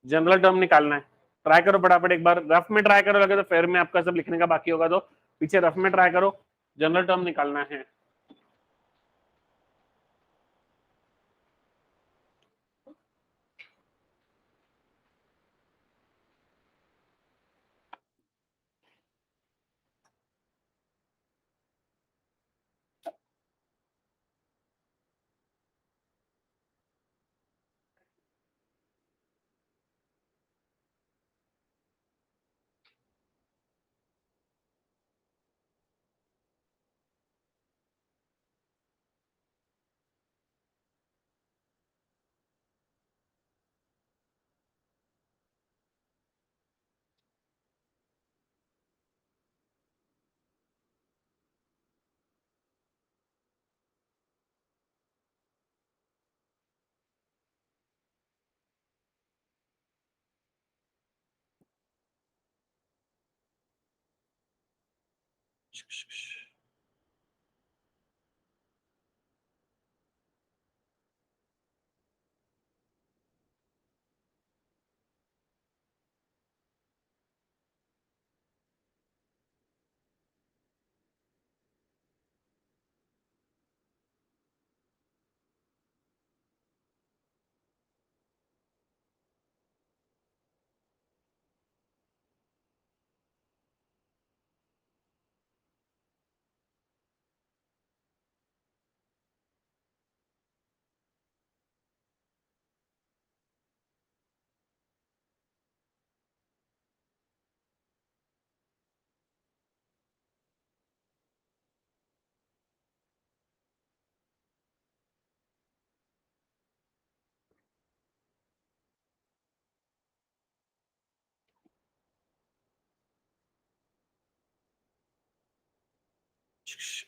जनरल टर्म निकालना है, ट्राई करो फटाफट एक बार, रफ में ट्राई करो, लगे तो फेयर में आपका सब लिखने का बाकी होगा तो पीछे रफ में ट्राई करो। जनरल टर्म निकालना है।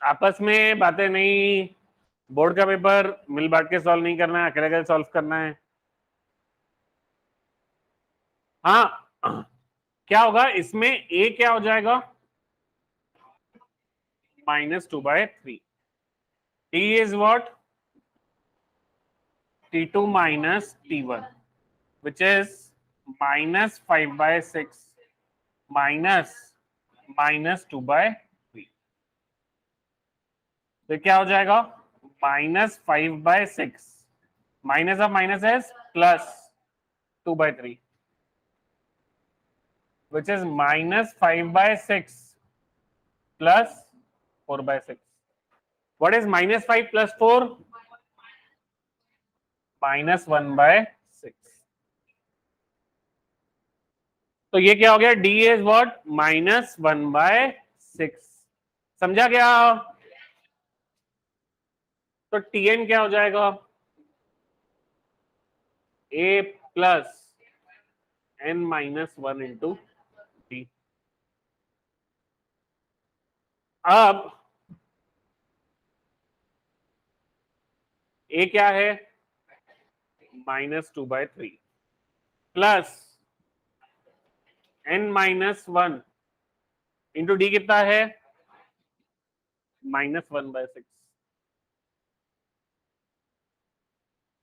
आपस में बातें नहीं, बोर्ड का पेपर मिल बांट के सॉल्व नहीं करना है, अकेले अकेले सॉल्व करना है। हाँ, क्या होगा इसमें, ए क्या हो जाएगा, -2/3। T is what, T2 minus T1, which is -5/6 minus -2/3। तो क्या हो जाएगा, -5/6 minus of minus S plus 2/3, which is -5/6 plus 4/6। What is -5 plus 4? -1/6। तो ये क्या हो गया, डी इज व्हाट, -1/6। समझा क्या? तो टीएन क्या हो जाएगा, ए प्लस n-1 इंटू टी। अब ए क्या है, -2/3 प्लस n-1 इंटू डी कितना है, -1/6।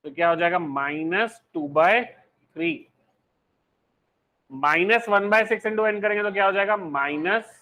तो क्या हो जाएगा, -2/3 -1/6 इंटू एन करेंगे तो क्या हो जाएगा, -n/6।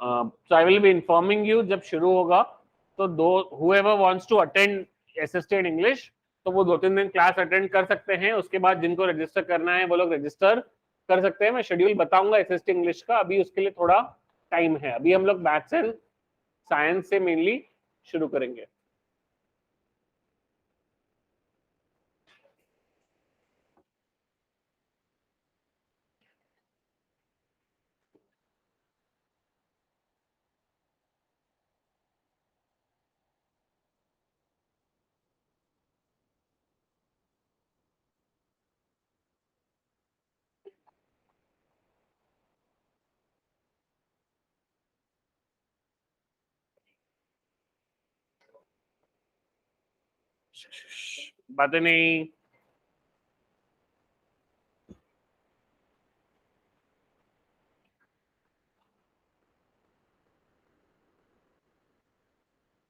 So I will B informing you जब शुरू होगा। तो whoever wants to attend SST in English, तो वो 2-3 दिन क्लास अटेंड कर सकते हैं। उसके बाद जिनको रजिस्टर करना है वो लोग रजिस्टर कर सकते हैं। मैं शेड्यूल बताऊंगा SST इंग्लिश का, अभी उसके लिए थोड़ा टाइम है। अभी हम लोग मैथ्स एंड साइंस से मेनली शुरू करेंगे। बातें नहीं,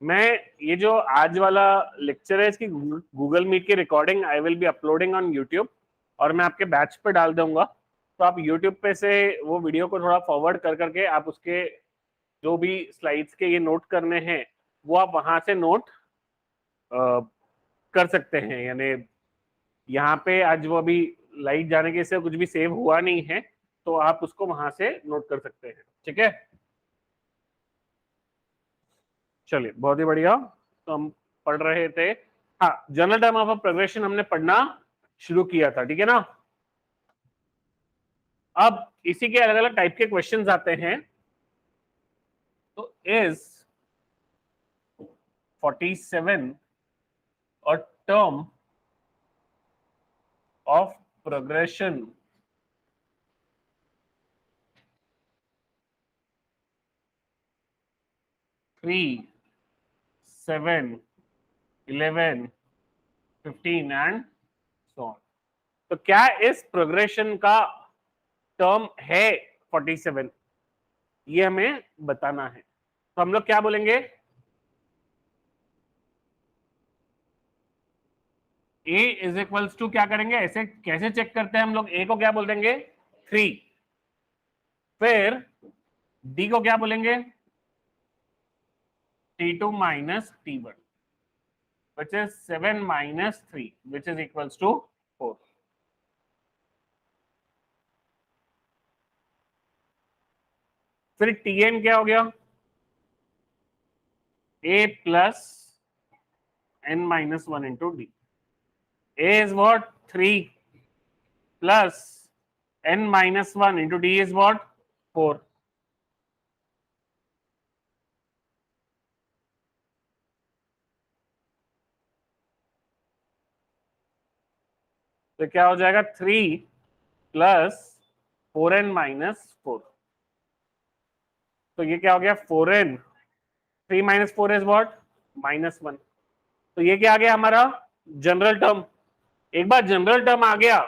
मैं ये जो आज वाला लेक्चर है इसकी गूगल मीट की recording I will be uploading on YouTube, और मैं आपके बैच पे डाल दूंगा। तो आप यूट्यूब पे से वो वीडियो को थोड़ा फॉरवर्ड कर करके आप उसके जो भी स्लाइड्स के ये नोट करने हैं वो आप वहां से नोट कर सकते हैं। यानी यहाँ पे आज वो अभी लाइट जाने के से कुछ भी सेव हुआ नहीं है, तो आप उसको वहां से नोट कर सकते हैं। ठीक है, चलिए बहुत ही बढ़िया। तो हम पढ़ रहे थे, हाँ, जनरल टर्म ऑफ प्रोग्रेशन हमने पढ़ना शुरू किया था। ठीक है ना। अब इसी के अलग अलग टाइप के क्वेश्चंस आते हैं। तो इज 47 और term of progression 3, 7, 11, 15 and so on. तो क्या इस प्रोग्रेशन का टर्म है 47, ये हमें बताना है। तो हम लोग क्या बोलेंगे, a इज इक्वल्स टू क्या करेंगे, ऐसे कैसे चेक करते हैं हम लोग, a को क्या बोल देंगे 3, फिर d को क्या बोलेंगे t2 minus t1, which is 7 minus 3, which is equals to 4. फिर tn क्या हो गया, a plus n minus 1 into d. a is what 3 plus n minus 1 into d is what 4. तो क्या हो जाएगा 3 प्लस 4n माइनस 4। तो ये क्या हो गया 4n, 3 माइनस 4 इज व्हाट -1। तो ये क्या आ गया हमारा जनरल टर्म। एक बार जनरल टर्म आ गया,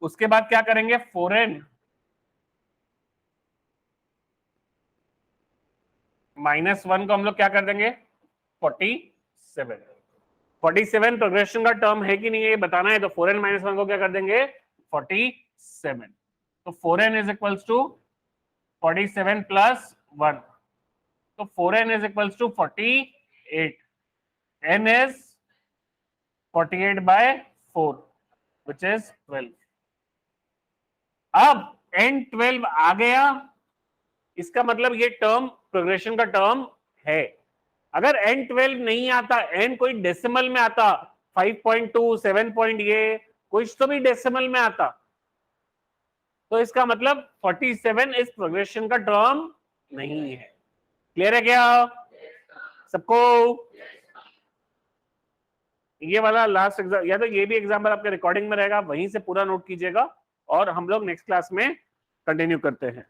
उसके बाद क्या करेंगे 4n -1 को हम लोग क्या कर देंगे 47। 47 प्रोग्रेशन का टर्म है कि नहीं है ये बताना है। तो 4n -1 को क्या कर देंगे 47। तो 4n is equals to 47 plus 1। तो 4n is equals to 48, n is 48 by 4 which is 12। अब n12 आ गया, इसका मतलब ये टर्म प्रोग्रेशन का टर्म है। अगर n12 नहीं आता, n कोई डेसिमल में आता 5.2, 7 पॉइंट, ये कुछ तो भी डेसिमल में आता, तो इसका मतलब 47 इस प्रोग्रेशन का टर्म नहीं है। क्लियर है क्या सबको? ये वाला लास्ट एग्जाम, या तो ये भी एग्जाम्पल आपके रिकॉर्डिंग में रहेगा, वहीं से पूरा नोट कीजिएगा और हम लोग नेक्स्ट क्लास में कंटिन्यू करते हैं।